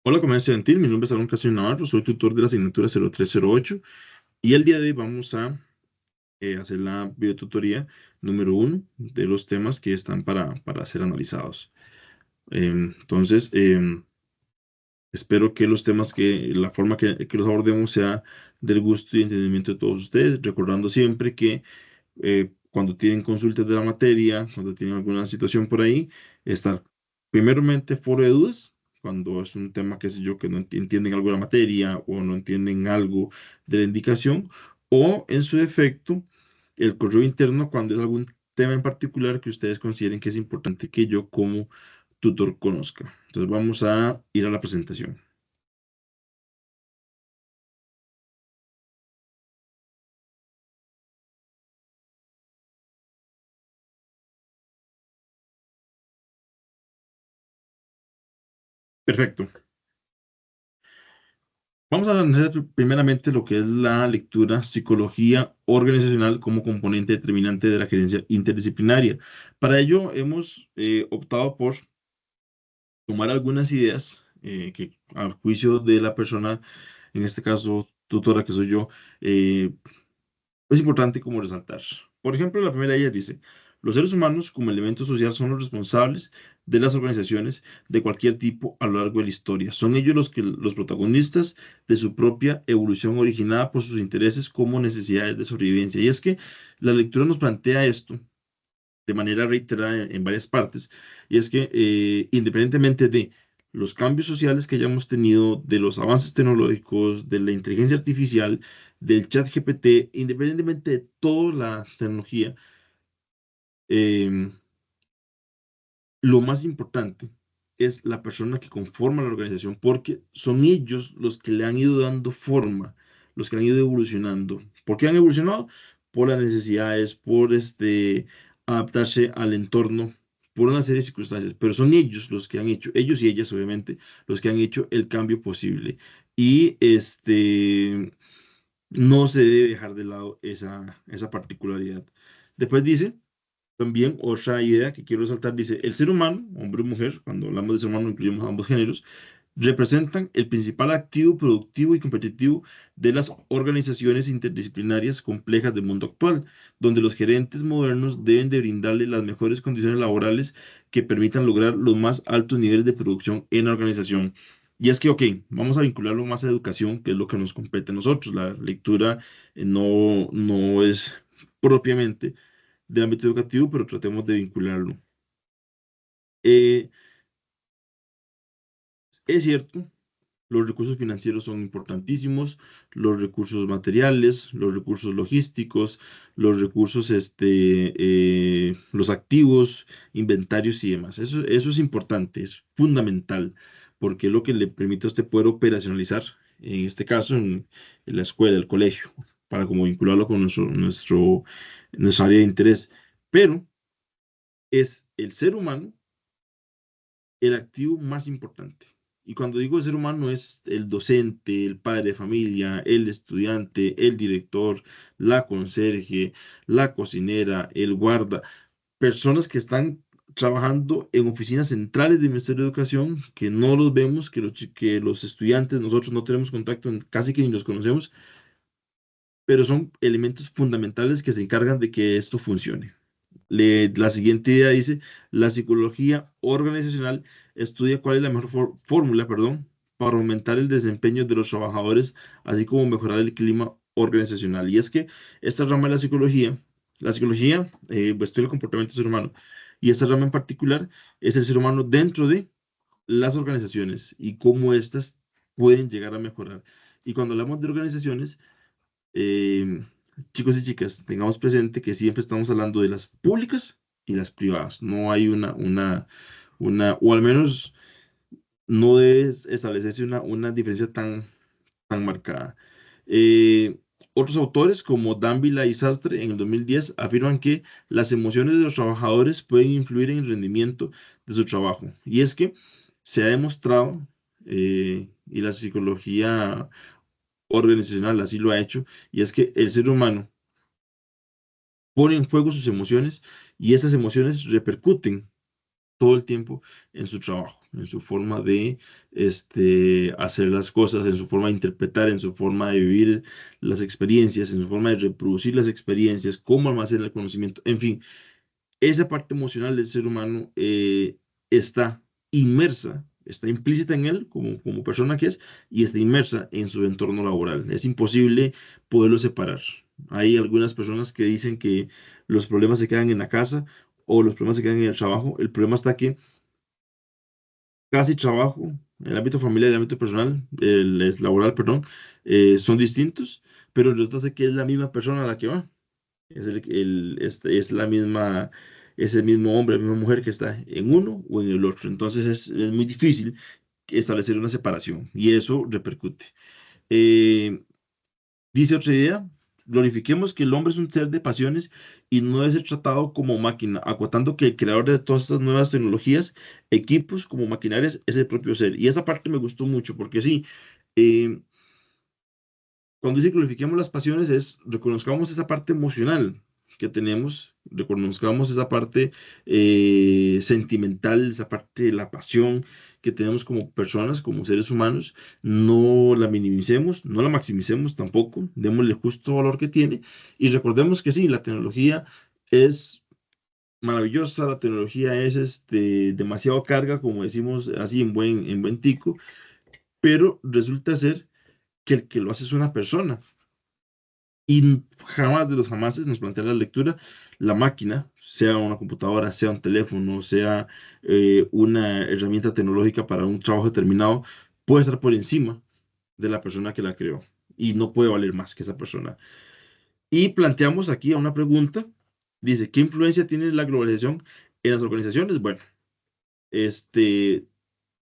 Hola, comunidad estudiantil. Mi nombre es Aaron Castillo Navarro, soy tutor de la asignatura 0308 y el día de hoy vamos a hacer la videotutoría número uno de los temas que están para ser analizados. Entonces, espero que los temas, la forma que los abordemos sea del gusto y entendimiento de todos ustedes, recordando siempre que cuando tienen consultas de la materia, cuando tienen alguna situación por ahí, estar primeramente foro de dudas, cuando es un tema, qué sé yo, que no entienden algo de la materia o no entienden algo de la indicación, o en su defecto, el correo interno cuando es algún tema en particular que ustedes consideren que es importante que yo como tutor conozca. Entonces vamos a ir a la presentación. Perfecto. Vamos a analizar primeramente lo que es la lectura psicología organizacional como componente determinante de la gerencia interdisciplinaria. Para ello hemos optado por tomar algunas ideas que al juicio de la persona, en este caso tutora que soy yo, eh, es importante como resaltar. Por ejemplo, la primera de ellas dice, los seres humanos como elemento social son los responsables de las organizaciones de cualquier tipo a lo largo de la historia. Son ellos los protagonistas de su propia evolución originada por sus intereses como necesidades de sobrevivencia. Y es que la lectura nos plantea esto de manera reiterada en varias partes, y es que independientemente de los cambios sociales que hayamos tenido, de los avances tecnológicos, de la inteligencia artificial, del chat GPT, independientemente de toda la tecnología, em, lo más importante es la persona que conforma la organización, porque son ellos los que le han ido dando forma, los que han ido evolucionando. ¿Por qué han evolucionado? Por las necesidades, por adaptarse al entorno, por una serie de circunstancias, pero son ellos los que han hecho, ellos y ellas obviamente, los que han hecho el cambio posible. Y no se debe dejar de lado esa particularidad. Después dice también otra idea que quiero resaltar, dice, el ser humano, hombre o mujer, cuando hablamos de ser humano incluimos ambos géneros, representan el principal activo productivo y competitivo de las organizaciones interdisciplinarias complejas del mundo actual, donde los gerentes modernos deben de brindarle las mejores condiciones laborales que permitan lograr los más altos niveles de producción en la organización. Y es que, ok, vamos a vincularlo más a educación, que es lo que nos compete a nosotros. La lectura no es propiamente del ámbito educativo, pero tratemos de vincularlo. Eh, es cierto, los recursos financieros son importantísimos, los recursos materiales, los recursos logísticos, los recursos, los activos, inventarios y demás. Eso es importante, es fundamental, porque es lo que le permite a usted poder operacionalizar, en este caso, en la escuela, el colegio, para como vincularlo con nuestra área de interés. Pero es el ser humano el activo más importante. Y cuando digo el ser humano es el docente, el padre de familia, el estudiante, el director, la conserje, la cocinera, el guarda, personas que están trabajando en oficinas centrales del Ministerio de Educación, que no los vemos, que los estudiantes, nosotros no tenemos contacto, casi que ni los conocemos, pero son elementos fundamentales que se encargan de que esto funcione. La siguiente idea dice, la psicología organizacional estudia cuál es la mejor fórmula, perdón, para aumentar el desempeño de los trabajadores, así como mejorar el clima organizacional. Y es que esta rama de la psicología pues, estudia el comportamiento del ser humano, y esta rama en particular es el ser humano dentro de las organizaciones y cómo éstas pueden llegar a mejorar. Y cuando hablamos de organizaciones, eh, chicos y chicas, tengamos presente que siempre estamos hablando de las públicas y las privadas. No hay o al menos no debe establecerse una diferencia tan marcada. Eh, Otros autores como Dávila y Sastre en el 2010 afirman que las emociones de los trabajadores pueden influir en el rendimiento de su trabajo. Y es que se ha demostrado, y la psicología organizacional así lo ha hecho, y es que el ser humano pone en juego sus emociones y esas emociones repercuten todo el tiempo en su trabajo. en su forma de hacer las cosas, en su forma de interpretar, en su forma de vivir las experiencias, en su forma de reproducir las experiencias, cómo almacenar el conocimiento, en fin, esa parte emocional del ser humano está inmersa, está implícita en él como persona que es y está inmersa en su entorno laboral. Es imposible poderlo separar. Hay algunas personas que dicen que los problemas se quedan en la casa o los problemas se quedan en el trabajo. El problema está que casi trabajo, el ámbito familiar y el ámbito personal, es laboral, perdón, son distintos, pero resulta ser que es la misma persona a la que va. Es la misma, es el mismo hombre, la misma mujer que está en uno o en el otro. Entonces es muy difícil establecer una separación y eso repercute. Eh, Dice otra idea, glorifiquemos que el hombre es un ser de pasiones y no debe ser tratado como máquina, acotando que el creador de todas estas nuevas tecnologías, equipos como maquinarias, es el propio ser. Y esa parte me gustó mucho porque sí, eh, cuando dice glorifiquemos las pasiones es reconozcamos esa parte emocional que tenemos, reconozcamos esa parte sentimental, esa parte de la pasión que tenemos como personas, como seres humanos, no la minimicemos, no la maximicemos tampoco, démosle justo valor que tiene y recordemos que sí, la tecnología es maravillosa, la tecnología es demasiado carga, como decimos así en buen tico, pero resulta ser que el que lo hace es una persona y jamás de los jamases nos plantea la lectura, la máquina, sea una computadora, sea un teléfono, sea una herramienta tecnológica para un trabajo determinado, puede estar por encima de la persona que la creó y no puede valer más que esa persona. Y planteamos aquí una pregunta, dice, ¿qué influencia tiene la globalización en las organizaciones? Bueno, este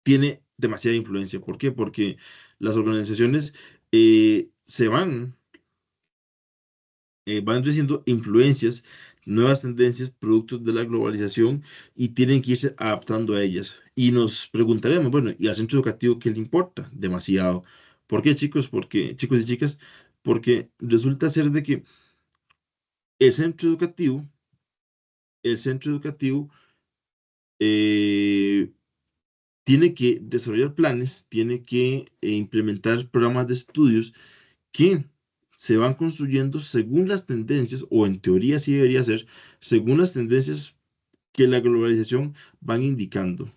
tiene demasiada influencia. ¿Por qué? Porque las organizaciones van recibiendo influencias, nuevas tendencias, productos de la globalización y tienen que irse adaptando a ellas. Y nos preguntaremos, bueno, ¿y al centro educativo qué le importa? Demasiado. ¿Por qué, chicos? Porque, chicos y chicas, porque resulta ser de que el centro educativo, el centro educativo eh, tiene que desarrollar planes, tiene que implementar programas de estudios que se van construyendo según las tendencias, o en teoría sí debería ser, según las tendencias que la globalización van indicando,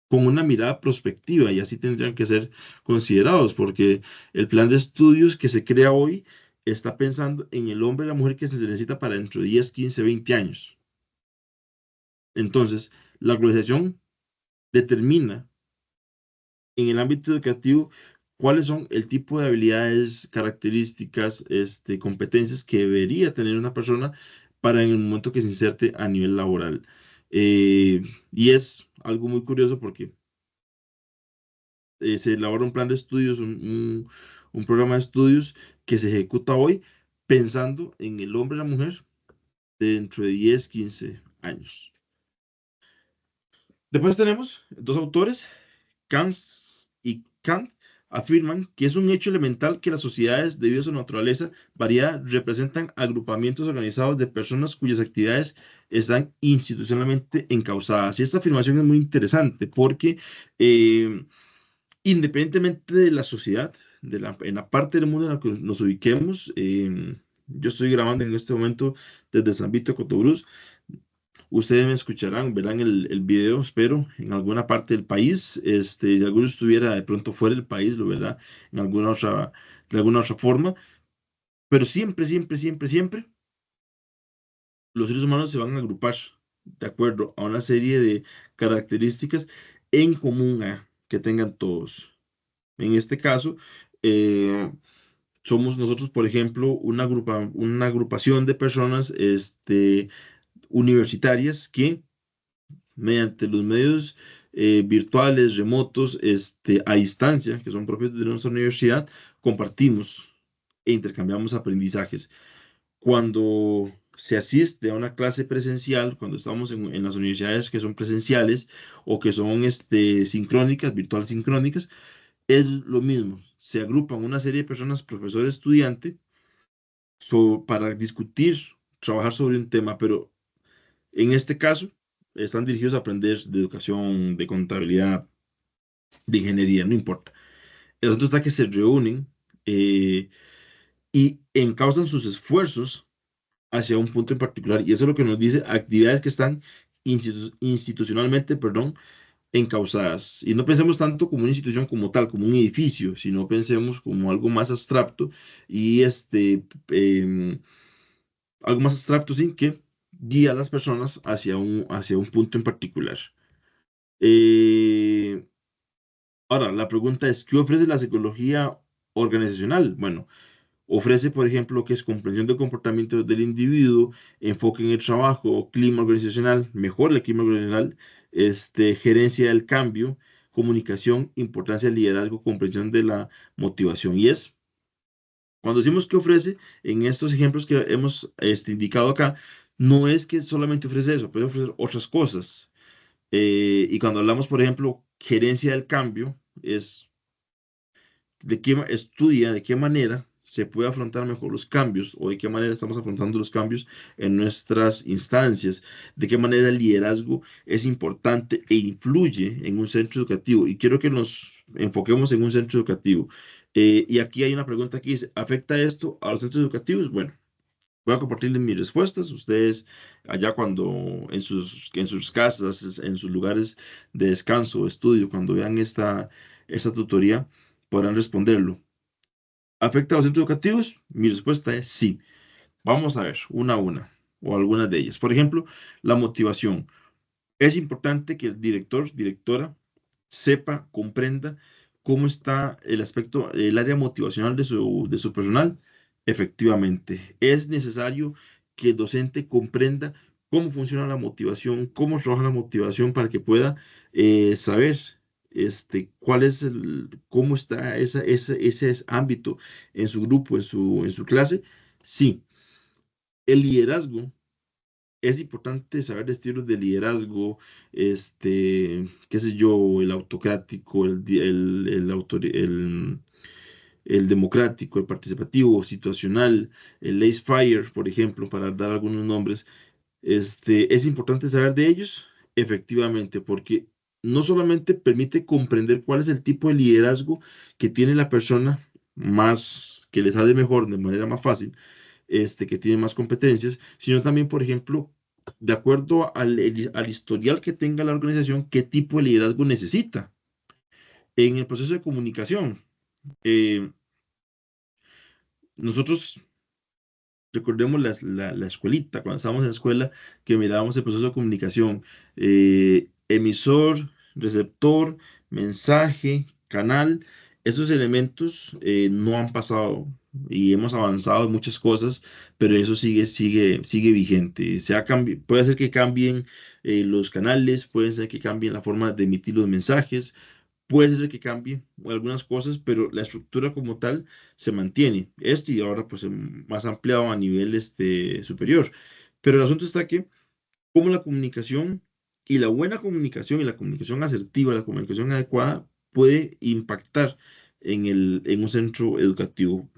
con una mirada prospectiva, y así tendrían que ser considerados, porque el plan de estudios que se crea hoy está pensando en el hombre y la mujer que se necesita para dentro de 10, 15, 20 años. Entonces, la globalización determina en el ámbito educativo, ¿cuáles son el tipo de habilidades, características, competencias que debería tener una persona para en el momento que se inserte a nivel laboral? Y es algo muy curioso porque se elabora un plan de estudios, un programa de estudios que se ejecuta hoy pensando en el hombre y la mujer dentro de 10, 15 años. Después tenemos dos autores, Kant y Kant afirman que es un hecho elemental que las sociedades, debido a su naturaleza variada, representan agrupamientos organizados de personas cuyas actividades están institucionalmente encausadas. Y esta afirmación es muy interesante porque eh, independientemente de la sociedad, en la parte del mundo en la que nos ubiquemos, yo estoy grabando en este momento desde San Vito de Cotobruz. Ustedes me escucharán, verán el video, espero, en alguna parte del país. Si alguno estuviera de pronto fuera del país, lo verá en de alguna otra forma. Pero siempre, siempre, siempre, siempre, los seres humanos se van a agrupar de acuerdo a una serie de características en común que tengan todos. En este caso, eh, somos nosotros, por ejemplo, una agrupación de personas universitarias que mediante los medios virtuales, remotos, a distancia, que son propios de nuestra universidad, compartimos e intercambiamos aprendizajes. Cuando se asiste a una clase presencial, cuando estamos en las universidades que son presenciales o que son sincrónicas, virtuales sincrónicas, es lo mismo. Se agrupan una serie de personas, profesor, estudiante, para discutir, trabajar sobre un tema, pero en este caso, están dirigidos a aprender de educación, de contabilidad, de ingeniería, no importa. El asunto está que se reúnen eh, y encausan sus esfuerzos hacia un punto en particular. Y eso es lo que nos dice actividades que están institucionalmente, perdón, encausadas. Y no pensemos tanto como una institución como tal, como un edificio, sino pensemos como algo más abstracto y algo más abstracto sin que guía a las personas hacia un punto en particular. Eh, Ahora, la pregunta es, ¿qué ofrece la psicología organizacional? Bueno, ofrece, por ejemplo, lo que es comprensión del comportamiento del individuo, enfoque en el trabajo, clima organizacional, mejora el clima organizacional, gerencia del cambio, comunicación, importancia del liderazgo, comprensión de la motivación. Y es, cuando decimos que ofrece, en estos ejemplos que hemos indicado acá, no es que solamente ofrece eso, puede ofrecer otras cosas. Y cuando hablamos, por ejemplo, gerencia del cambio, es estudia de qué manera se puede afrontar mejor los cambios o de qué manera estamos afrontando los cambios en nuestras instancias, de qué manera el liderazgo es importante e influye en un centro educativo. Y quiero que nos enfoquemos en un centro educativo. Y aquí hay una pregunta que dice, ¿afecta esto a los centros educativos? Bueno. Voy a compartirles mis respuestas. Ustedes allá cuando en sus casas, en sus lugares de descanso o estudio, cuando vean esta tutoría, podrán responderlo. ¿Afecta a los centros educativos? Mi respuesta es sí. Vamos a ver una a una o algunas de ellas. Por ejemplo, la motivación. Es importante que el director, directora, sepa, comprenda cómo está el aspecto, el área motivacional de su personal. Efectivamente, es necesario que el docente comprenda cómo funciona la motivación, cómo trabaja la motivación para que pueda saber cuál es cómo está ese ámbito en su grupo, en su clase. Sí, el liderazgo es importante saber estilos de liderazgo, qué sé yo, el autocrático, el democrático, el participativo, situacional, el laissez-faire, por ejemplo, para dar algunos nombres. Es importante saber de ellos, efectivamente, porque no solamente permite comprender cuál es el tipo de liderazgo que tiene la persona más, que le sale mejor, de manera más fácil, que tiene más competencias, sino también, por ejemplo, de acuerdo al historial que tenga la organización, qué tipo de liderazgo necesita. En el proceso de comunicación, eh, nosotros recordemos la escuelita, cuando estábamos en la escuela, que mirábamos el proceso de comunicación, emisor, receptor, mensaje, canal, esos elementos no han pasado y hemos avanzado en muchas cosas, pero eso sigue vigente. Puede ser que cambien los canales, puede ser que cambien la forma de emitir los mensajes, puede ser que cambie algunas cosas, pero la estructura como tal se mantiene. Y ahora pues más ampliado a nivel superior. Pero el asunto está que como la comunicación y la buena comunicación y la comunicación asertiva, la comunicación adecuada puede impactar en un centro educativo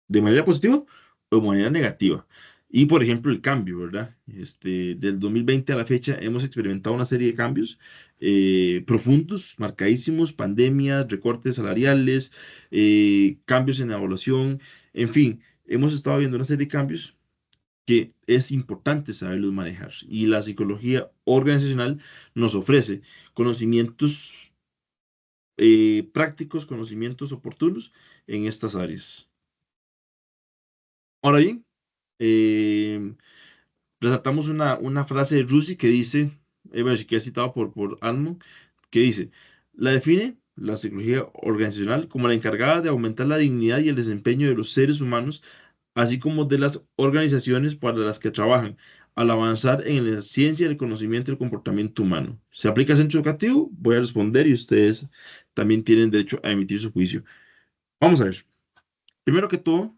de manera positiva o de manera negativa. Y por ejemplo, el cambio, ¿verdad? Del 2020 a la fecha hemos experimentado una serie de cambios profundos, marcadísimos, pandemias, recortes salariales, cambios en la evaluación, en fin, hemos estado viendo una serie de cambios que es importante saberlos manejar. Y la psicología organizacional nos ofrece conocimientos prácticos, conocimientos oportunos en estas áreas. Ahora bien, eh, resaltamos una frase de Rusi que dice, bueno, sí que es citado por Almond, que dice, la define la psicología organizacional como la encargada de aumentar la dignidad y el desempeño de los seres humanos, así como de las organizaciones para las que trabajan, al avanzar en la ciencia, el conocimiento y el comportamiento humano. ¿Se aplica al centro educativo? Voy a responder y ustedes también tienen derecho a emitir su juicio. Vamos a ver. Primero que todo,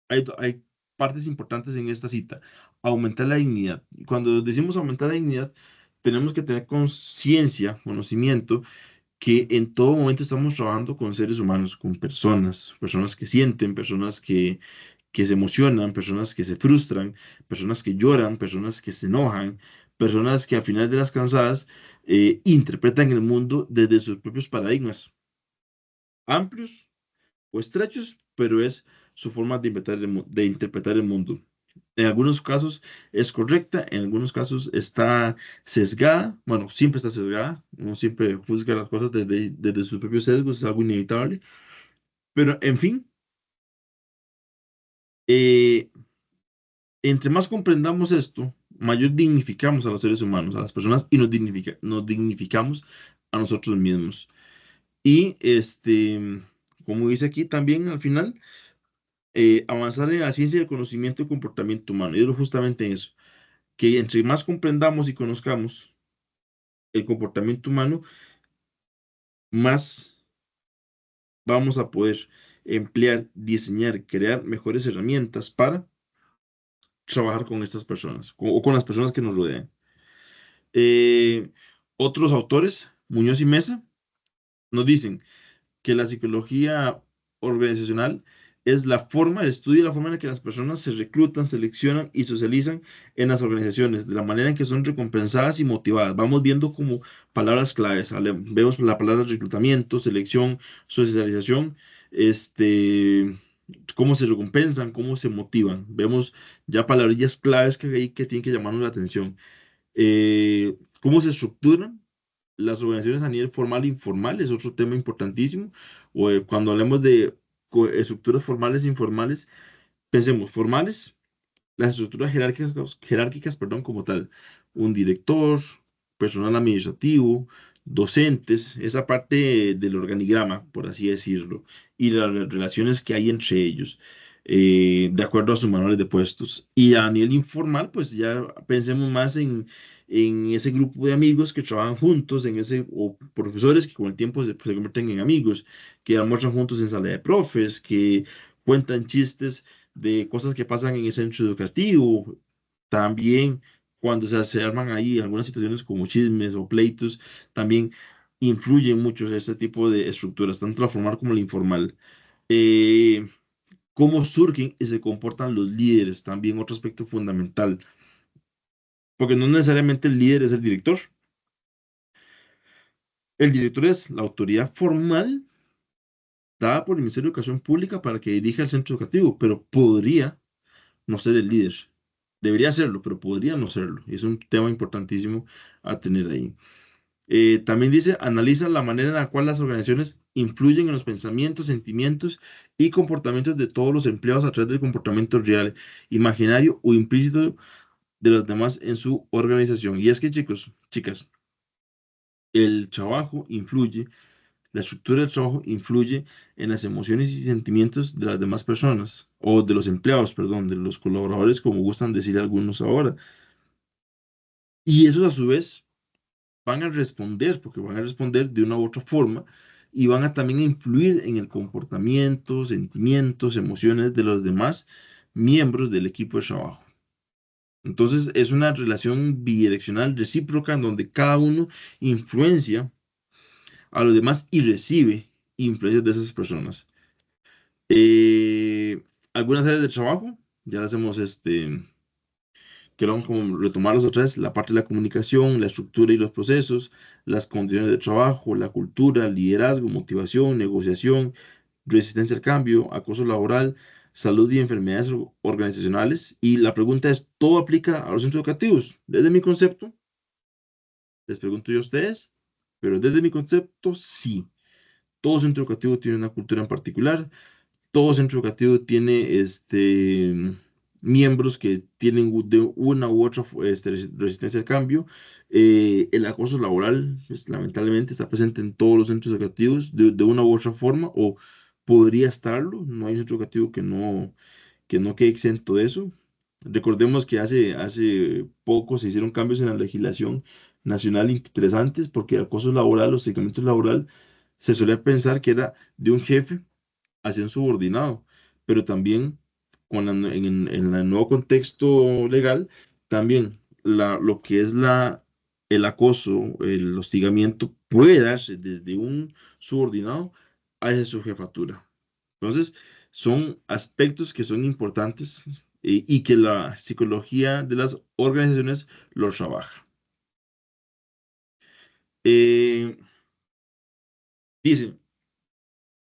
hay partes importantes en esta cita. Aumentar la dignidad. Y cuando decimos aumentar la dignidad, tenemos que tener conciencia, conocimiento, que en todo momento estamos trabajando con seres humanos, con personas, personas que sienten, personas que se emocionan, personas que se frustran, personas que lloran, personas que se enojan, personas que al final de las cansadas interpretan el mundo desde sus propios paradigmas, amplios o estrechos, pero es su forma de de interpretar el mundo. En algunos casos es correcta, en algunos casos está sesgada, bueno, siempre está sesgada, uno siempre juzga las cosas desde sus propios sesgos, es algo inevitable, pero en fin, eh, entre más comprendamos esto, mayor dignificamos a los seres humanos, a las personas, y nos dignificamos a nosotros mismos. Y como dice aquí también al final, avanzar en la ciencia del conocimiento y comportamiento humano. Y es justamente eso, que entre más comprendamos y conozcamos el comportamiento humano, más vamos a poder emplear, diseñar, crear mejores herramientas para trabajar con estas personas o con las personas que nos rodean. Eh, Otros autores, Muñoz y Mesa, nos dicen que la psicología organizacional es la forma, el estudio y la forma en la que las personas se reclutan, seleccionan y socializan en las organizaciones, de la manera en que son recompensadas y motivadas. Vamos viendo como palabras claves, vemos la palabra reclutamiento, selección, socialización, cómo se recompensan, cómo se motivan. Vemos ya palabrillas claves que hay que tienen que llamarnos la atención. ¿Cómo se estructuran las organizaciones a nivel formal e informal? Es otro tema importantísimo. Cuando hablemos de estructuras formales e informales, pensemos formales, las estructuras jerárquicas, perdón, como tal, un director, personal administrativo, docentes, esa parte del organigrama, por así decirlo, y las relaciones que hay entre ellos, de acuerdo a sus manuales de puestos. Y a nivel informal, pues ya pensemos más en ese grupo de amigos que trabajan juntos, o profesores que con el tiempo se convierten en amigos, que almuerzan juntos en sala de profes, que cuentan chistes de cosas que pasan en el centro educativo. También cuando se arman ahí algunas situaciones como chismes o pleitos, también influyen mucho este tipo de estructuras, tanto la formal como la informal. Eh, Cómo surgen y se comportan los líderes, también otro aspecto fundamental, porque no necesariamente el líder es el director. El director es la autoridad formal dada por el Ministerio de Educación Pública para que dirija el centro educativo, pero podría no ser el líder. Debería serlo, pero podría no serlo. Y es un tema importantísimo a tener ahí. También dice, analiza la manera en la cual las organizaciones influyen en los pensamientos, sentimientos y comportamientos de todos los empleados a través del comportamiento real, imaginario o implícito de los demás en su organización. Y es que, chicos, chicas, el trabajo influye, la estructura del trabajo influye en las emociones y sentimientos de las demás personas, o de los empleados, perdón, de los colaboradores, como gustan decir algunos ahora. Y esos a su vez van a responder, porque van a responder de una u otra forma, y van a también influir en el comportamiento, sentimientos, emociones de los demás miembros del equipo de trabajo. Entonces es una relación bidireccional, recíproca, en donde cada uno influencia a los demás y recibe influencias de esas personas. Eh, Algunas áreas de trabajo, ya las hemos quiero como retomarlos otra vez, la parte de la comunicación, la estructura y los procesos, las condiciones de trabajo, la cultura, liderazgo, motivación, negociación, resistencia al cambio, acoso laboral, salud y enfermedades organizacionales. Y la pregunta es, ¿todo aplica a los centros educativos? Desde mi concepto, les pregunto yo a ustedes, pero desde mi concepto, sí. Todo centro educativo tiene una cultura en particular, todo centro educativo tiene miembros que tienen de una u otra resistencia al cambio. El acoso laboral, pues, lamentablemente, está presente en todos los centros educativos de una u otra forma, o podría estarlo. No hay centro educativo que no quede exento de eso. Recordemos que hace poco se hicieron cambios en la legislación nacional interesantes, porque el acoso laboral, los segmentos laboral, se solía pensar que era de un jefe hacia un subordinado, pero también en el nuevo contexto legal, también lo que es el acoso, el hostigamiento puede darse desde un subordinado hacia su jefatura. Entonces, son aspectos que son importantes y que la psicología de las organizaciones los trabaja. Eh, dice,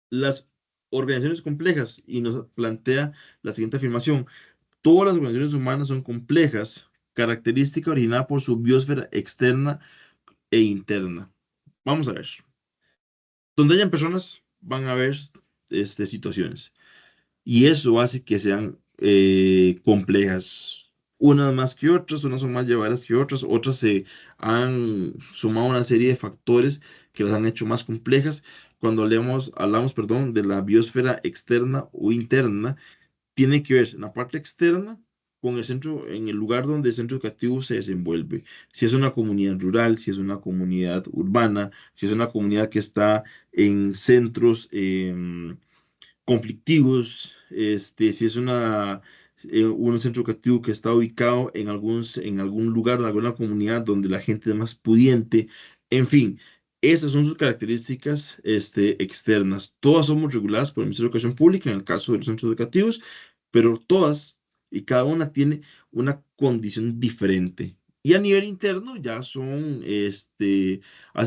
las organizaciones complejas y nos plantea la siguiente afirmación. Todas las organizaciones humanas son complejas, característica originada por su biosfera externa e interna. Vamos a ver. Donde hayan personas, van a haber situaciones. Y eso hace que sean complejas. Unas más que otras, unas son más llevaderas que otras se han sumado una serie de factores que las han hecho más complejas. Cuando hablamos, perdón, de la biosfera externa o interna, tiene que ver en la parte externa con el centro, en el lugar donde el centro educativo se desenvuelve. Si es una comunidad rural, si es una comunidad urbana, si es una comunidad que está en centros conflictivos, si es un centro educativo que está ubicado en algún lugar, en alguna comunidad donde la gente es más pudiente, en fin. Esas son sus características externas. Todas somos reguladas por el Ministerio de Educación Pública en el caso de los centros educativos, pero todas y cada una tiene una condición diferente. Y a nivel interno ya hace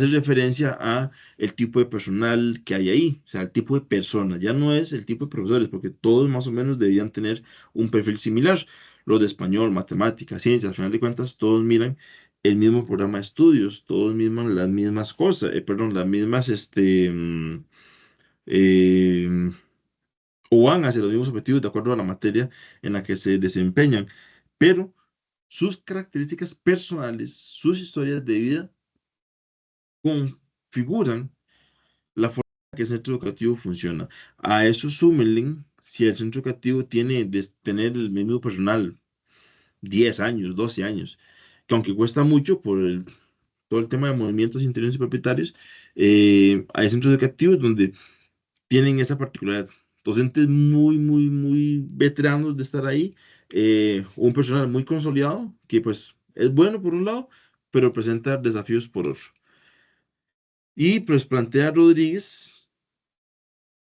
referencia a el tipo de personal que hay ahí, o sea, el tipo de personas, ya no es el tipo de profesores, porque todos más o menos debían tener un perfil similar. Los de español, matemáticas, ciencias, al final de cuentas, todos miran el mismo programa de estudios, todos miran las mismas cosas, perdón, las mismas, eh, o van hacia los mismos objetivos de acuerdo a la materia en la que se desempeñan, pero sus características personales, sus historias de vida configuran la forma en que el centro educativo funciona. A eso súmenle si el centro educativo tiene de tener el mismo personal 10 años, 12 años, que aunque cuesta mucho por todo el tema de movimientos interiores y propietarios, hay centros educativos donde tienen esa particularidad. Docentes muy, muy, muy veteranos de estar ahí, un personal muy consolidado, que pues es bueno por un lado, pero presenta desafíos por otro. Y pues plantea Rodríguez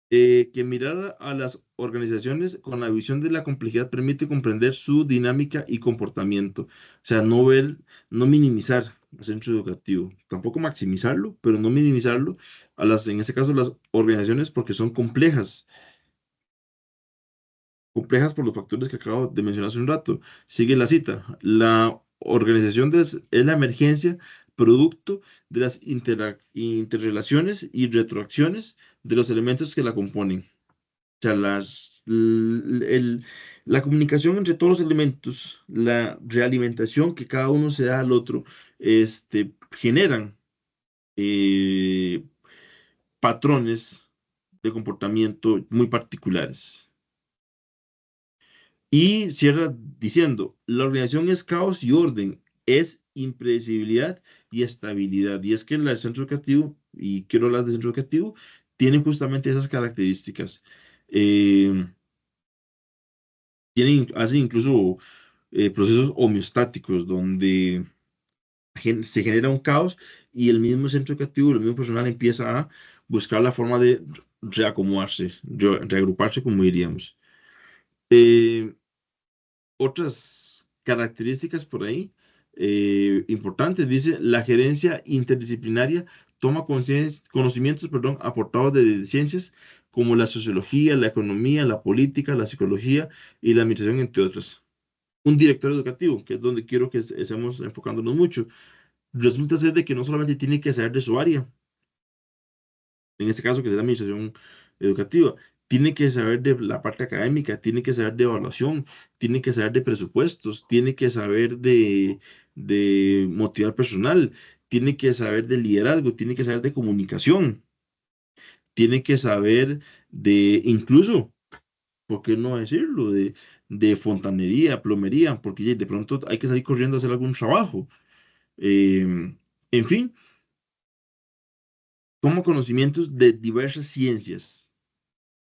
que mirar a las organizaciones con la visión de la complejidad permite comprender su dinámica y comportamiento. O sea, no minimizar el centro educativo, tampoco maximizarlo, pero no minimizarlo en este caso, las organizaciones porque son complejas, complejas por los factores que acabo de mencionar hace un rato. Sigue la cita. La organización es la emergencia producto de las interrelaciones y retroacciones de los elementos que la componen. O sea, la comunicación entre todos los elementos, la realimentación que cada uno se da al otro, generan eh, patrones de comportamiento muy particulares. Y cierra diciendo, la organización es caos y orden, es impredecibilidad y estabilidad. Y es que el centro educativo, y quiero hablar del centro educativo, tiene justamente esas características. Eh, hacen incluso procesos homeostáticos donde se genera un caos y el mismo centro educativo, el mismo personal empieza a buscar la forma de reacomodarse, reagruparse, como diríamos. Eh, Otras características por ahí importantes, dice, la gerencia interdisciplinaria toma conocimientos, perdón, aportados de ciencias como la sociología, la economía, la política, la psicología y la administración, entre otras. Un director educativo, que es donde quiero que estemos enfocándonos mucho. Resulta ser de que no solamente tiene que saber de su área, en este caso que es la administración educativa, tiene que saber de la parte académica, tiene que saber de evaluación, tiene que saber de presupuestos, tiene que saber de motivar personal, tiene que saber de liderazgo, tiene que saber de comunicación, tiene que saber de incluso, ¿por qué no decirlo? De fontanería, plomería, porque de pronto hay que salir corriendo a hacer algún trabajo. En fin, toma conocimientos de diversas ciencias,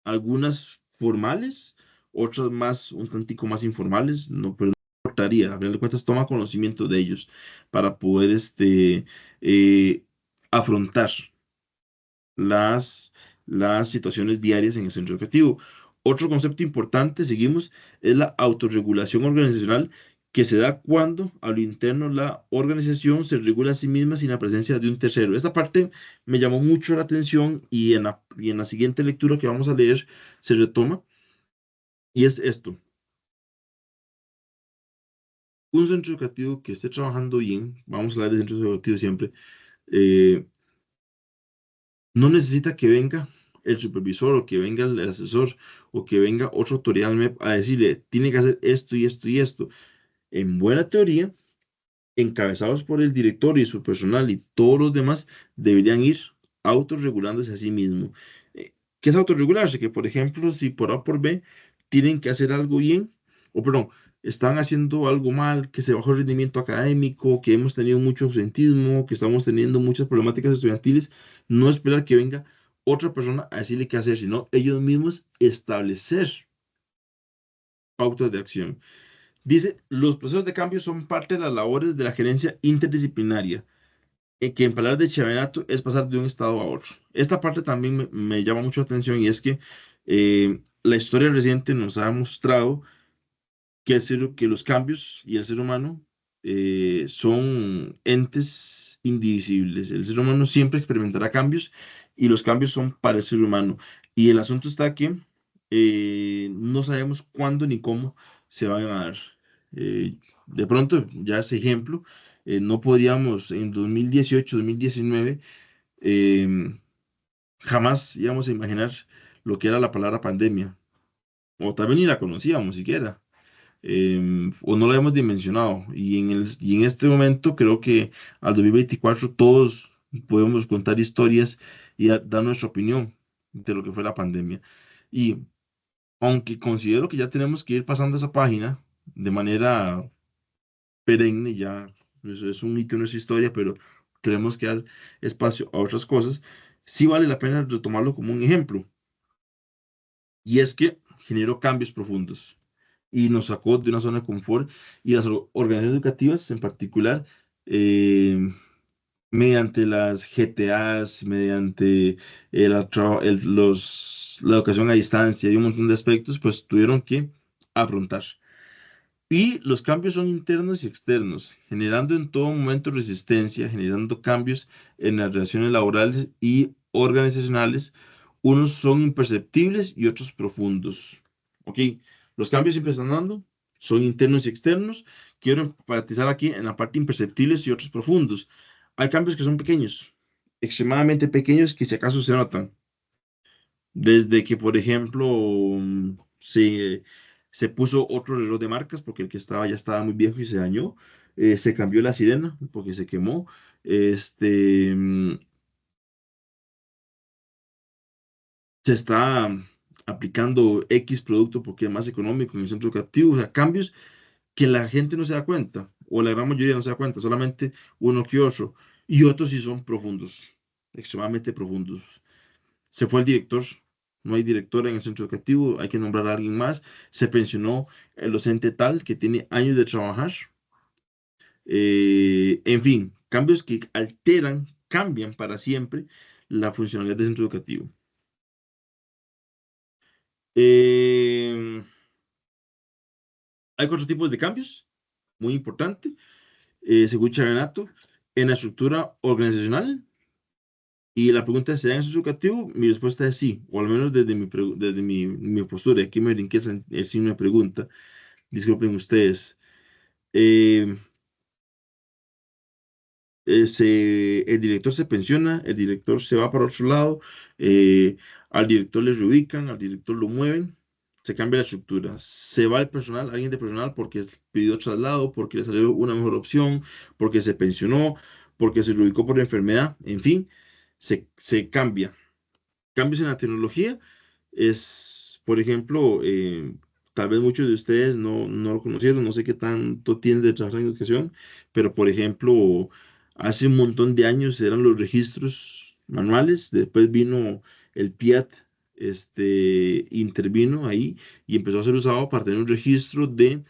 algunas formales, otras más, un tantico más informales, no, pero no importaría, a final de cuentas toma conocimiento de ellos para poder eh, afrontar las, las situaciones diarias en el centro educativo. Otro concepto importante, seguimos, es la autorregulación organizacional que se da cuando a lo interno la organización se regula a sí misma sin la presencia de un tercero. Esta parte me llamó mucho la atención y en la siguiente lectura que vamos a leer se retoma y es esto. Un centro educativo que esté trabajando bien, vamos a hablar de centros educativos siempre, eh, no necesita que venga el supervisor o que venga el asesor o que venga otra autoridad al MEP a decirle, tiene que hacer esto y esto y esto. En buena teoría, encabezados por el director y su personal y todos los demás, deberían ir autorregulándose a sí mismos. ¿Qué es autorregularse? Que, por ejemplo, si por A o por B tienen que hacer algo bien, o perdón, están haciendo algo mal, que se bajó el rendimiento académico, que hemos tenido mucho ausentismo, que estamos teniendo muchas problemáticas estudiantiles, no esperar que venga otra persona a decirle qué hacer, sino ellos mismos establecer pautas de acción. Dice, los procesos de cambio son parte de las labores de la gerencia interdisciplinaria, que en palabras de Chiavenato es pasar de un estado a otro. Esta parte también me llama mucho la atención y es que la historia reciente nos ha mostrado que los cambios y el ser humano son entes indivisibles. El ser humano siempre experimentará cambios y los cambios son para el ser humano. Y el asunto está que no sabemos cuándo ni cómo se van a dar. De pronto, ya ese ejemplo, no podríamos en 2018, 2019, jamás íbamos a imaginar lo que era la palabra pandemia, o tal vez ni la conocíamos siquiera, o no la hemos dimensionado. Y en este momento creo que al 2024 todos podemos contar historias y dar nuestra opinión de lo que fue la pandemia. Y aunque considero que ya tenemos que ir pasando esa página de manera perenne, ya eso es un hito en nuestra historia, pero tenemos que dar espacio a otras cosas, sí vale la pena retomarlo como un ejemplo. Y es que generó cambios profundos y nos sacó de una zona de confort y las organizaciones educativas en particular, eh, mediante las GTAs, mediante la educación a distancia y un montón de aspectos, pues tuvieron que afrontar. Y los cambios son internos y externos, generando en todo momento resistencia, generando cambios en las relaciones laborales y organizacionales. Unos son imperceptibles y otros profundos. ¿Ok? Los cambios siempre están dando, son internos y externos. Quiero enfatizar aquí en la parte imperceptibles y otros profundos. Hay cambios que son pequeños, extremadamente pequeños que si acaso se notan. Desde que, por ejemplo, se puso otro reloj de marcas porque el que estaba ya estaba muy viejo y se dañó. Se cambió la sirena porque se quemó. Este, se está aplicando X producto porque es más económico en el centro educativo. O sea, cambios que la gente no se da cuenta, o la gran mayoría no se da cuenta, solamente uno que otro. Y otros sí son profundos, extremadamente profundos. Se fue el director, no hay director en el centro educativo, hay que nombrar a alguien más. Se pensionó el docente tal que tiene años de trabajar. En fin, cambios que alteran, cambian para siempre la funcionalidad del centro educativo. Eh, Hay cuatro tipos de cambios, muy importante, según Renato, en la estructura organizacional. Y la pregunta es, ¿será en el centro educativo? Mi respuesta es sí, o al menos desde mi postura. Aquí me brinqué el signo de pregunta. Disculpen ustedes. Eh, el director se pensiona, el director se va para otro lado, eh, al director le reubican, al director lo mueven, se cambia la estructura. Se va el personal, alguien de personal porque pidió traslado, porque le salió una mejor opción, porque se pensionó, porque se reubicó por enfermedad, en fin, se cambia. Cambios en la tecnología es, por ejemplo, tal vez muchos de ustedes no lo conocieron, no sé qué tanto tienen de trabajar en educación, pero por ejemplo, hace un montón de años eran los registros manuales, después vino el PIAT, intervino ahí y empezó a ser usado para tener un registro de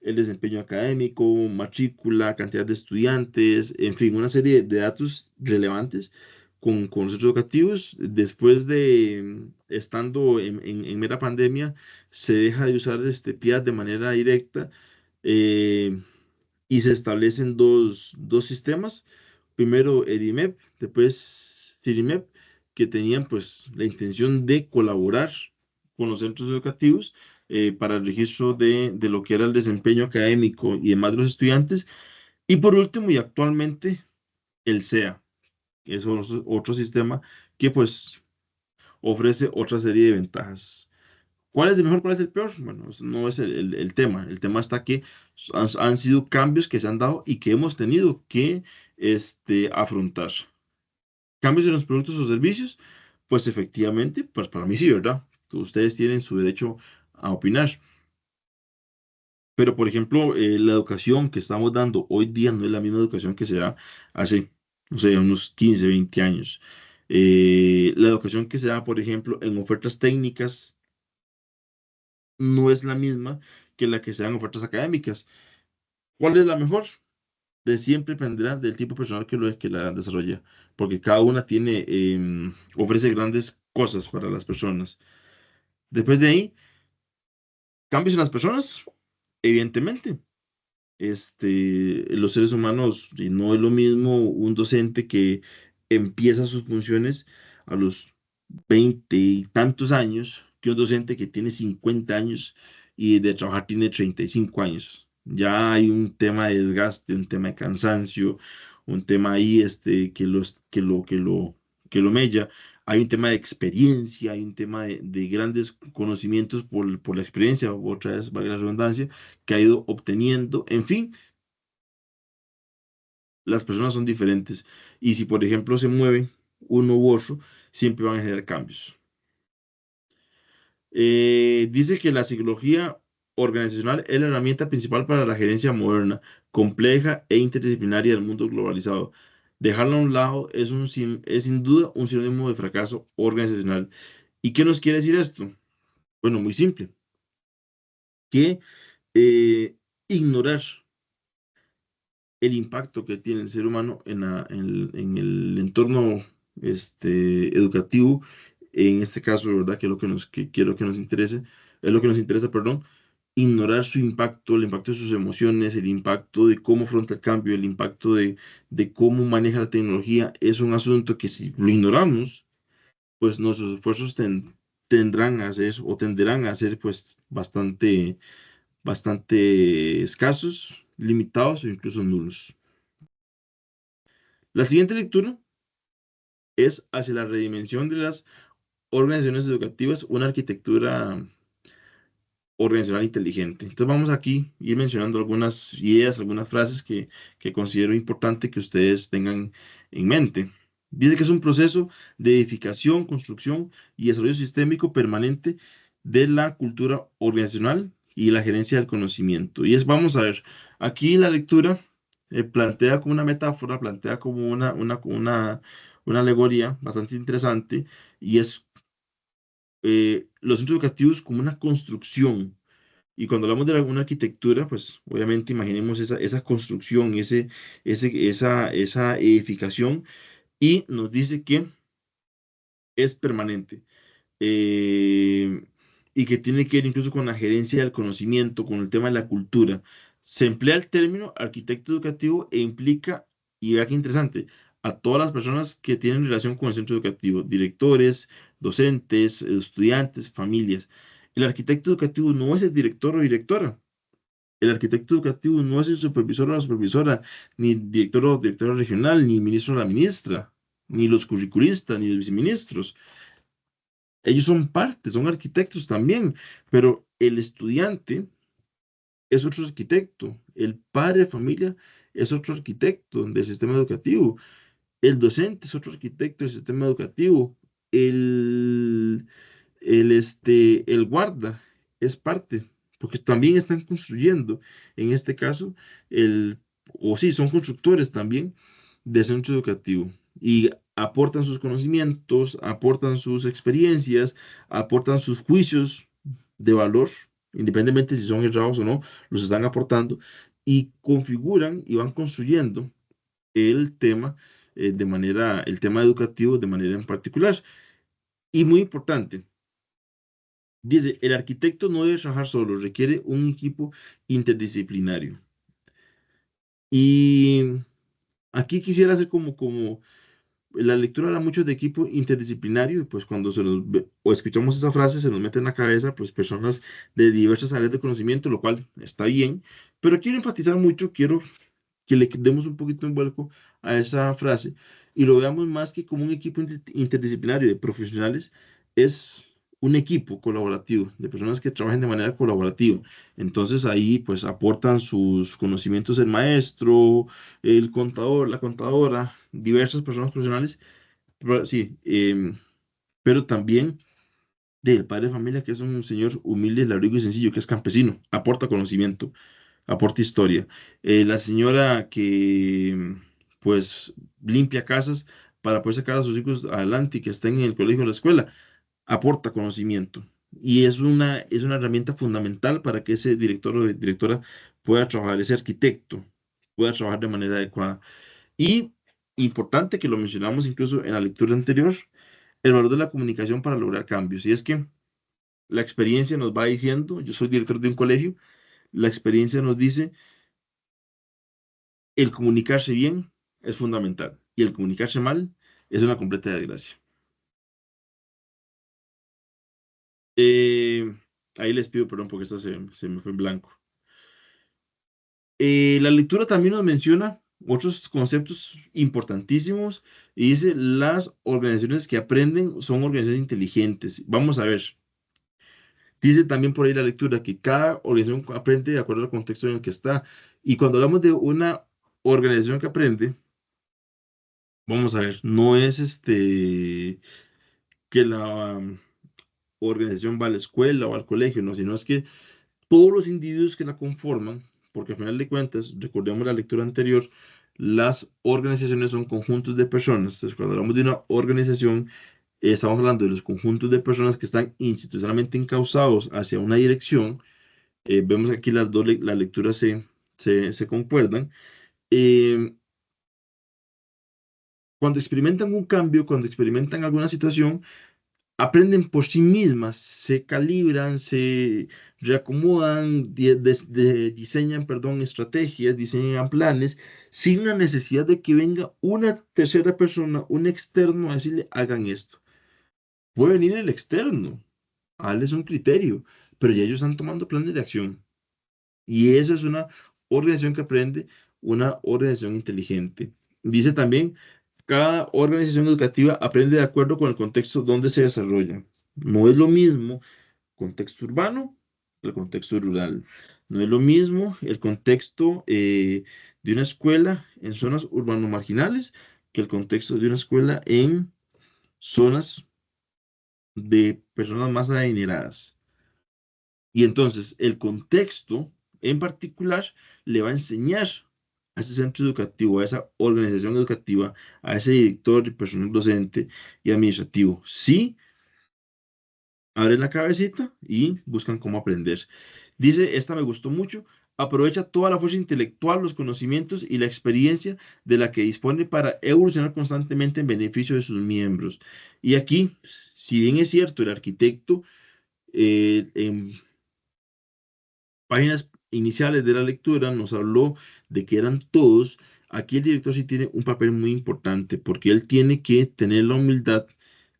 el desempeño académico, matrícula, cantidad de estudiantes, en fin, una serie de datos relevantes con los centros educativos. Después de estando en mera pandemia, se deja de usar este PIAT de manera directa, eh, y se establecen dos sistemas. Primero EDIMEP, después CIRIMEP, que tenían pues la intención de colaborar con los centros educativos para el registro de lo que era el desempeño académico y demás de los estudiantes. Y por último, y actualmente, el SEA, que es otro sistema que pues ofrece otra serie de ventajas. ¿Cuál es el mejor, cuál es el peor? Bueno, eso no es el tema. El tema está que han sido cambios que se han dado y que hemos tenido que afrontar. ¿Cambios en los productos o servicios? Pues efectivamente, pues para mí sí, ¿verdad? Ustedes tienen su derecho a opinar. Pero, por ejemplo, la educación que estamos dando hoy día no es la misma educación que se da hace, no sé, unos 15, 20 años. La educación que se da, por ejemplo, en ofertas técnicas no es la misma que la que se da en ofertas académicas. ¿Cuál es la mejor? De siempre dependerá del tipo de personal que la desarrolla, porque cada una ofrece grandes cosas para las personas. Después de ahí, cambios en las personas, evidentemente. Los seres humanos, y no es lo mismo un docente que empieza sus funciones a los 20 y tantos años que un docente que tiene 50 años y de trabajar tiene 35 años. Ya hay un tema de desgaste, un tema de cansancio, un tema ahí que lo mella. Hay un tema de experiencia, hay un tema de grandes conocimientos por la experiencia, otra vez, valga la redundancia, que ha ido obteniendo. En fin, las personas son diferentes y si, por ejemplo, se mueve uno u otro, siempre van a generar cambios. Dice que la psicología organizacional es la herramienta principal para la gerencia moderna, compleja e interdisciplinaria del mundo globalizado. Dejarla a un lado es sin duda un sinónimo de fracaso organizacional. ¿Y qué nos quiere decir esto? Bueno, muy simple, que ignorar el impacto que tiene el ser humano en el entorno educativo, en este caso, ¿verdad? Que es lo que nos interesa, es lo que nos interesa, perdón, ignorar su impacto, el impacto de sus emociones, el impacto de cómo afronta el cambio, el impacto de cómo maneja la tecnología, es un asunto que si lo ignoramos, pues nuestros esfuerzos tendrán a ser o tenderán a ser pues bastante escasos, limitados o incluso nulos. La siguiente lectura es hacia la redimensión de las organizaciones educativas, una arquitectura organizacional inteligente. Entonces vamos aquí a ir mencionando algunas ideas, algunas frases que considero importante que ustedes tengan en mente. Dice que es un proceso de edificación, construcción y desarrollo sistémico permanente de la cultura organizacional y la gerencia del conocimiento. Vamos a ver, aquí la lectura plantea como una metáfora, plantea como una alegoría bastante interesante y es los centros educativos como una construcción. Y cuando hablamos de una arquitectura, pues obviamente imaginemos esa construcción, esa edificación, y nos dice que es permanente eh, y que tiene que ver incluso con la gerencia del conocimiento, con el tema de la cultura. Se emplea el término arquitecto educativo e implica, y vea qué interesante, a todas las personas que tienen relación con el centro educativo, directores, docentes, estudiantes, familias. El arquitecto educativo no es el director o directora. El arquitecto educativo no es el supervisor o la supervisora, ni director o directora regional, ni ministro o la ministra, ni los curriculistas, ni los viceministros. Ellos son parte, son arquitectos también, pero el estudiante es otro arquitecto, el padre de familia es otro arquitecto del sistema educativo, el docente es otro arquitecto del sistema educativo, el, el guarda es parte, porque también están construyendo, en este caso, o sí, son constructores también del centro educativo y aportan sus conocimientos, aportan sus experiencias, aportan sus juicios de valor, independientemente si son errados o no, los están aportando y configuran y van construyendo el tema el tema educativo de manera en particular. Y muy importante, Dice, el arquitecto no debe trabajar solo, requiere un equipo interdisciplinario. Y aquí quisiera hacer como la lectura habla mucho de equipo interdisciplinario, y pues cuando o escuchamos esa frase se nos mete en la cabeza pues personas de diversas áreas de conocimiento, lo cual está bien, pero quiero enfatizar mucho, quiero que le demos un poquito en vuelco a esa frase y lo veamos más que como un equipo interdisciplinario de profesionales, es un equipo colaborativo de personas que trabajan de manera colaborativa. Entonces ahí pues aportan sus conocimientos el maestro, el contador, la contadora, diversas personas profesionales, sí, pero también del padre de familia, que es un señor humilde, labrigo y sencillo, que es campesino, aporta conocimiento, aporta historia. La señora que, pues, limpia casas para poder sacar a sus hijos adelante y que estén en el colegio o la escuela, aporta conocimiento. Y es una herramienta fundamental para que ese director o directora pueda trabajar, ese arquitecto pueda trabajar de manera adecuada. Y importante que lo mencionamos incluso en la lectura anterior, el valor de la comunicación para lograr cambios. Y es que la experiencia nos va diciendo, yo soy director de un colegio, la experiencia nos dice, el comunicarse bien es fundamental y el comunicarse mal es una completa desgracia. Eh, Ahí les pido perdón porque esta se me fue en blanco. La lectura también nos menciona otros conceptos importantísimos y dice, las organizaciones que aprenden son organizaciones inteligentes. Vamos a ver. Dice también por ahí la lectura que cada organización aprende de acuerdo al contexto en el que está. Y cuando hablamos de una organización que aprende, vamos a ver, no es que la organización va a la escuela o al colegio, no, sino es que todos los individuos que la conforman, porque al final de cuentas, recordemos la lectura anterior, las organizaciones son conjuntos de personas. Entonces, cuando hablamos de una organización, estamos hablando de los conjuntos de personas que están institucionalmente encausados hacia una dirección. Vemos que aquí las lecturas se concuerdan. Eh, Cuando experimentan un cambio, cuando experimentan alguna situación, aprenden por sí mismas, se calibran, se reacomodan, diseñan, perdón, estrategias, diseñan planes, sin la necesidad de que venga una tercera persona, un externo, a decirle, hagan esto. Puede venir el externo, a darles un criterio, pero ya ellos están tomando planes de acción. Y eso es una organización que aprende, una organización inteligente. Dice también, cada organización educativa aprende de acuerdo con el contexto donde se desarrolla. No es lo mismo contexto urbano que el contexto rural. No es lo mismo el contexto de una escuela en zonas urbano marginales que el contexto de una escuela en zonas de personas más adineradas. Y entonces el contexto en particular le va a enseñar a ese centro educativo, a esa organización educativa, a ese director, personal docente y administrativo. Sí, abren la cabecita y buscan cómo aprender. Dice, esta me gustó mucho, aprovecha toda la fuerza intelectual, los conocimientos y la experiencia de la que dispone para evolucionar constantemente en beneficio de sus miembros. Y aquí, si bien es cierto, el arquitecto en páginas iniciales de la lectura nos habló de que eran todos. Aquí el director sí tiene un papel muy importante porque él tiene que tener la humildad,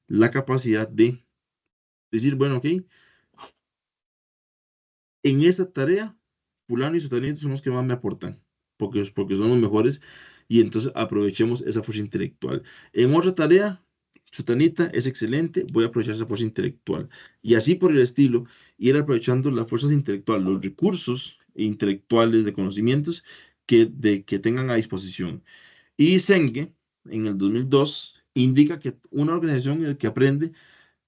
la capacidad de decir, bueno, ok, en esta tarea, fulano y sutanito son los que más me aportan, porque son los mejores, y entonces aprovechemos esa fuerza intelectual. En otra tarea, sutanita es excelente, voy a aprovechar esa fuerza intelectual. Y así por el estilo, ir aprovechando las fuerzas intelectuales, los recursos intelectuales de conocimientos que tengan a disposición. Y Senge, en el 2002, indica que una organización que aprende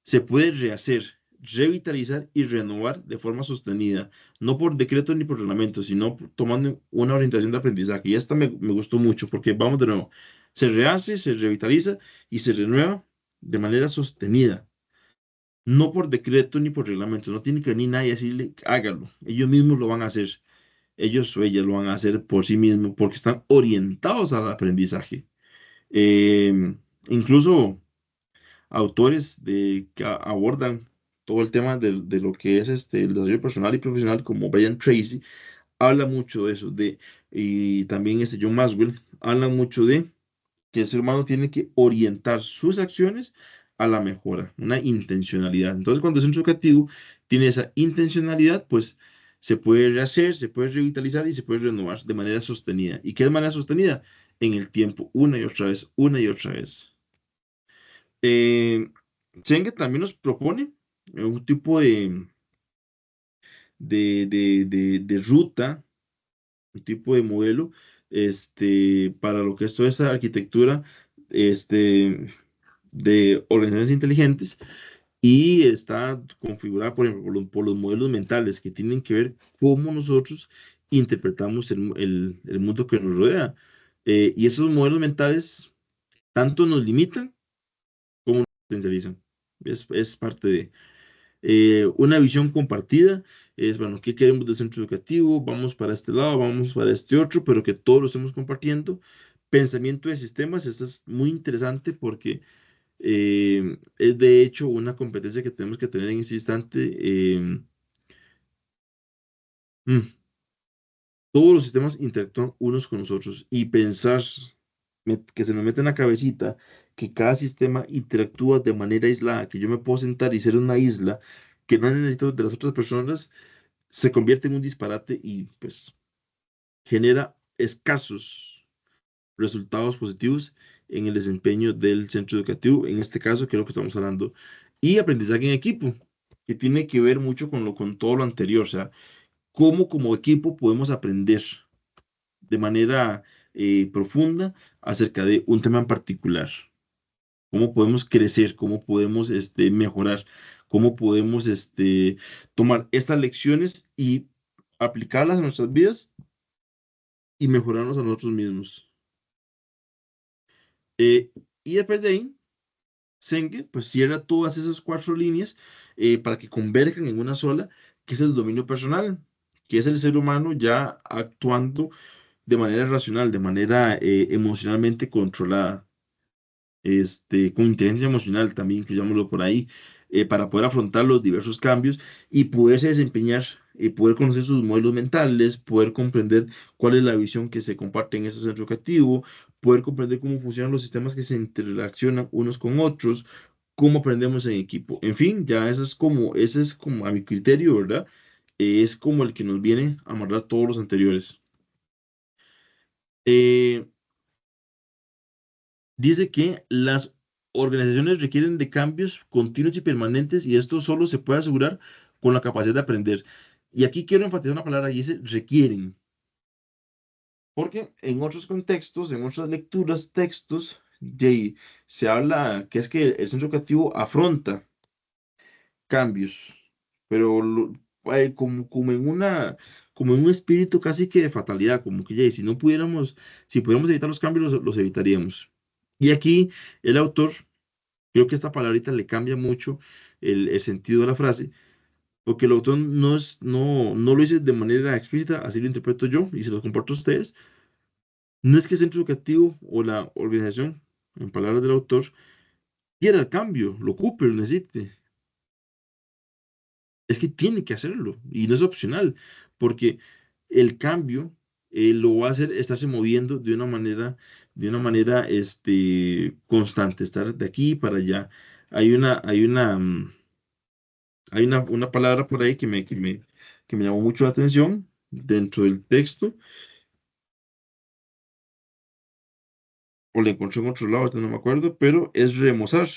se puede rehacer, revitalizar y renovar de forma sostenida, no por decreto ni por reglamento, sino tomando una orientación de aprendizaje. Y esta me gustó mucho porque vamos de nuevo, se rehace, se revitaliza y se renueva de manera sostenida, no por decreto ni por reglamento. No tiene que venir nadie a decirle, hágalo. Ellos mismos lo van a hacer. Ellos o ellas lo van a hacer por sí mismos porque están orientados al aprendizaje. Incluso autores que abordan todo el tema de lo que es el desarrollo personal y profesional, como Brian Tracy, habla mucho de eso, y también John Maxwell, habla mucho de que el ser humano tiene que orientar sus acciones a la mejora, una intencionalidad. Entonces, cuando es un educativo tiene esa intencionalidad, pues se puede rehacer, se puede revitalizar y se puede renovar de manera sostenida. ¿Y qué es manera sostenida? En el tiempo, una y otra vez, una y otra vez. Eh, Senge también nos propone un tipo de ruta, un tipo de modelo, para lo que es toda esta arquitectura, este, de organizaciones inteligentes, y está configurada, por ejemplo, por los modelos mentales que tienen que ver cómo nosotros interpretamos el mundo que nos rodea. Y esos modelos mentales tanto nos limitan como nos potencializan. Es parte de una visión compartida. Es, bueno, ¿qué queremos del centro educativo? Vamos para este lado, vamos para este otro, pero que todos lo estemos compartiendo. Pensamiento de sistemas, esto es muy interesante porque es de hecho una competencia que tenemos que tener en ese instante. Mm, Todos los sistemas interactúan unos con nosotros y pensar que se nos mete en la cabecita que cada sistema interactúa de manera aislada, que yo me puedo sentar y ser una isla que no necesito de las otras personas, se convierte en un disparate y pues genera escasos resultados positivos en el desempeño del centro educativo, en este caso, que es lo que estamos hablando, y aprendizaje en equipo, que tiene que ver mucho con todo lo anterior, o sea, cómo como equipo podemos aprender de manera profunda acerca de un tema en particular, cómo podemos crecer, cómo podemos mejorar, cómo podemos tomar estas lecciones y aplicarlas a nuestras vidas y mejorarnos a nosotros mismos. Eh, y después de ahí, Senge pues cierra todas esas cuatro líneas para que converjan en una sola, que es el dominio personal, que es el ser humano ya actuando de manera racional, de manera emocionalmente controlada, con inteligencia emocional también, incluyámoslo por ahí, para poder afrontar los diversos cambios y poderse desempeñar, poder conocer sus modelos mentales, poder comprender cuál es la visión que se comparte en ese centro educativo, poder comprender cómo funcionan los sistemas que se interrelacionan unos con otros, cómo aprendemos en equipo. En fin, ya ese es como a mi criterio, ¿verdad? Es como el que nos viene a amarrar todos los anteriores. Eh, Dice que las organizaciones requieren de cambios continuos y permanentes y esto solo se puede asegurar con la capacidad de aprender. Y aquí quiero enfatizar una palabra y dice requieren, porque en otros contextos, en otras lecturas, textos, se habla que es que el centro educativo afronta cambios, pero como en un espíritu casi que de fatalidad, como que si no pudiéramos, si pudiéramos evitar los cambios, los evitaríamos. Y aquí el autor, creo que esta palabrita le cambia mucho el sentido de la frase, porque el autor no lo dice de manera explícita, así lo interpreto yo y se lo comparto a ustedes. No es que el centro educativo o la organización, en palabras del autor, quiera el cambio, lo ocupe, lo necesite. Es que tiene que hacerlo y no es opcional, porque el cambio lo va a hacer estarse moviendo de una manera constante, estar de aquí para allá. Hay una palabra por ahí que me llamó mucho la atención dentro del texto, o la encontré en otro lado, ahorita no me acuerdo, pero es remozar.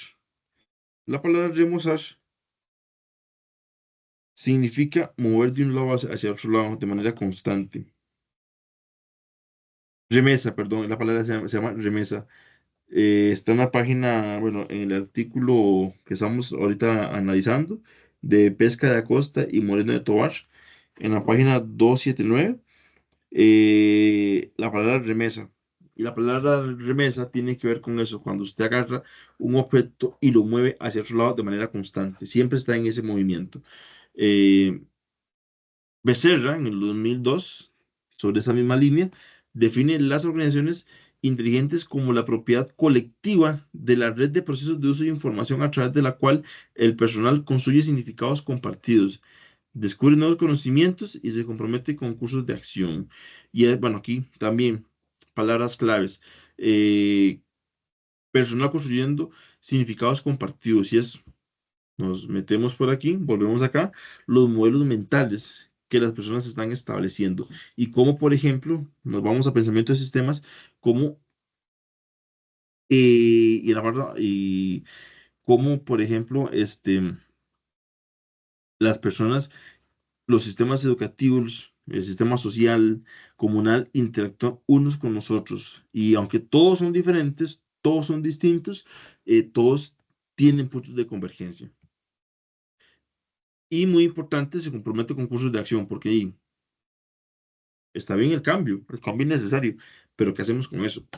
La palabra remozar significa mover de un lado hacia otro lado de manera constante. Remesa, perdón, la palabra se llama remesa. Está en la página, bueno, en el artículo que estamos ahorita analizando de Pesca de Acosta y Moreno de Tovar, en la página 279, la palabra remesa. Y la palabra remesa tiene que ver con eso, cuando usted agarra un objeto y lo mueve hacia otro lado de manera constante, siempre está en ese movimiento. Eh, Becerra, en el 2002, sobre esa misma línea, define las organizaciones inteligentes como la propiedad colectiva de la red de procesos de uso de información a través de la cual el personal construye significados compartidos, descubre nuevos conocimientos y se compromete con cursos de acción. Y bueno, aquí también palabras claves. Eh, Personal construyendo significados compartidos. Y es, nos metemos por aquí, volvemos acá, los modelos mentales que las personas están estableciendo. Y cómo, por ejemplo, nos vamos a pensamiento de sistemas, cómo, y, la verdad, y cómo, por ejemplo, las personas, los sistemas educativos, el sistema social, comunal, interactúan unos con nosotros. Y aunque todos son diferentes, todos son distintos, todos tienen puntos de convergencia. Y muy importante, se compromete con cursos de acción, porque ahí está bien el cambio es necesario, pero ¿qué hacemos con eso?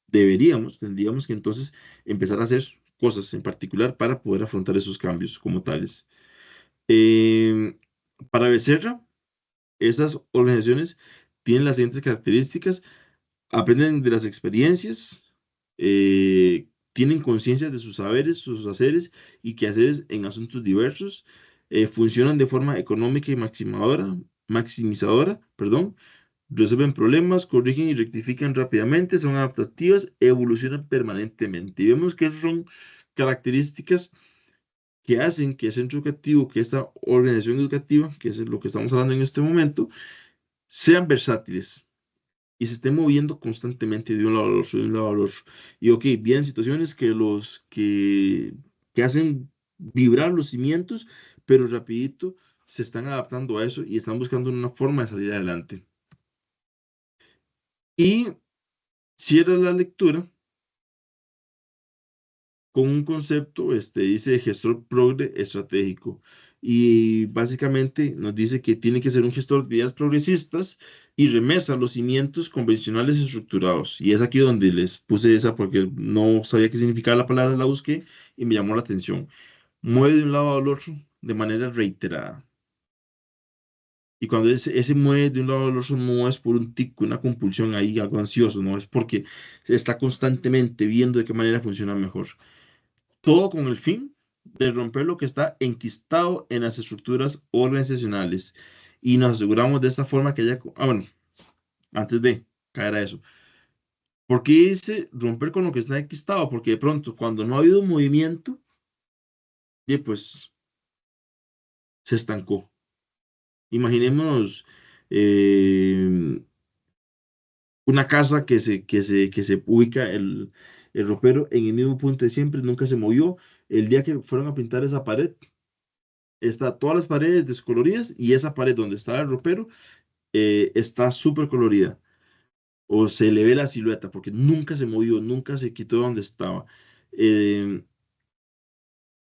Tendríamos que entonces empezar a hacer cosas en particular para poder afrontar esos cambios como tales. Em, para Becerra, esas organizaciones tienen las siguientes características: aprenden de las experiencias, tienen conciencia de sus saberes, sus haceres y quehaceres en asuntos diversos, funcionan de forma económica y maximizadora, perdón, resuelven problemas, corrigen y rectifican rápidamente, son adaptativas, evolucionan permanentemente. Y vemos que esas son características que hacen que el centro educativo, que esta organización educativa, que es lo que estamos hablando en este momento, sean versátiles y se estén moviendo constantemente de un lado al otro, de un lado al otro. Y ok, vienen situaciones que hacen vibrar los cimientos, pero rapidito se están adaptando a eso y están buscando una forma de salir adelante. Y cierra la lectura con un concepto, dice gestor progre estratégico. Y básicamente nos dice que tiene que ser un gestor de ideas progresistas y remesa los cimientos convencionales estructurados. Y es aquí donde les puse esa porque no sabía qué significaba la palabra, la busqué y me llamó la atención. Mueve de un lado al otro de manera reiterada. Y cuando ese mueve de un lado al otro no es por un tic, una compulsión ahí, algo ansioso, no es porque está constantemente viendo de qué manera funciona mejor. Todo con el fin de romper lo que está enquistado en las estructuras organizacionales. Y nos aseguramos de esta forma que haya... Ah, bueno, antes de caer a eso. ¿Por qué dice romper con lo que está enquistado? Porque de pronto, cuando no ha habido movimiento, pues se estancó. Imaginemos una casa que se ubica el ropero en el mismo punto de siempre, nunca se movió. El día que fueron a pintar esa pared, está todas las paredes descoloridas y esa pared donde estaba el ropero está súper colorida o se le ve la silueta porque nunca se movió, nunca se quitó de donde estaba. Eh,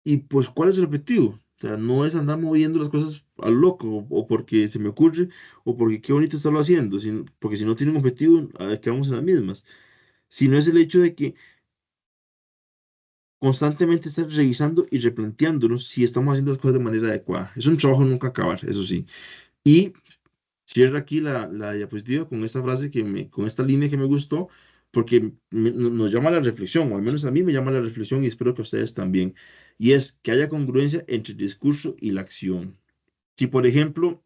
y pues, ¿cuál es el objetivo? O sea, no es andar moviendo las cosas al loco o porque se me ocurre o porque qué bonito estarlo haciendo, porque si no tiene un objetivo, quedamos en las mismas. Sino es el hecho de que constantemente estar revisando y replanteándonos si estamos haciendo las cosas de manera adecuada. Es un trabajo nunca acabar, eso sí. Y cierro aquí la diapositiva con esta frase con esta línea que me gustó, porque nos llama a la reflexión, o al menos a mí me llama a la reflexión y espero que a ustedes también. Y es que haya congruencia entre el discurso y la acción. Si, por ejemplo,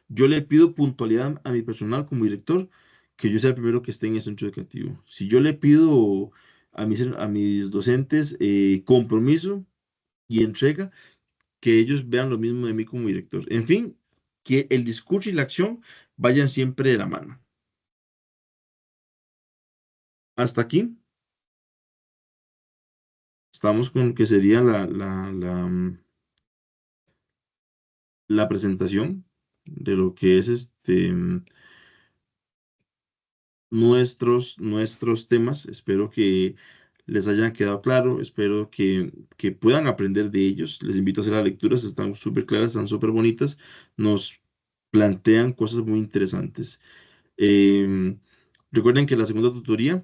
yo le pido puntualidad a mi personal como director, que yo sea el primero que esté en el centro educativo. Si yo le pido a mis docentes compromiso y entrega, que ellos vean lo mismo de mí como director. En fin, que el discurso y la acción vayan siempre de la mano. Hasta aquí estamos con lo que sería la presentación de lo que es nuestros temas. Espero que les hayan quedado claro, espero que puedan aprender de ellos. Les invito a hacer las lecturas, están súper claras, están súper bonitas, nos plantean cosas muy interesantes. Em, Recuerden que la segunda tutoría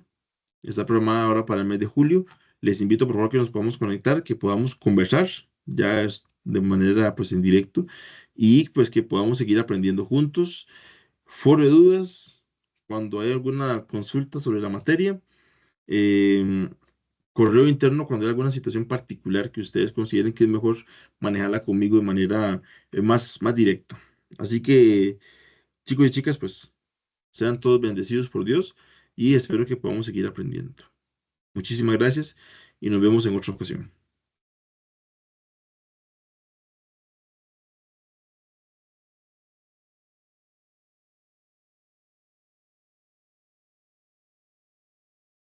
está programada ahora para el mes de julio. Les invito por favor que nos podamos conectar, que podamos conversar, ya es de manera pues en directo, y pues que podamos seguir aprendiendo juntos. Foro de dudas, cuando hay alguna consulta sobre la materia. em, Correo interno cuando hay alguna situación particular que ustedes consideren que es mejor manejarla conmigo de manera más directa. Así que, chicos y chicas, pues sean todos bendecidos por Dios y espero que podamos seguir aprendiendo. Muchísimas gracias y nos vemos en otra ocasión.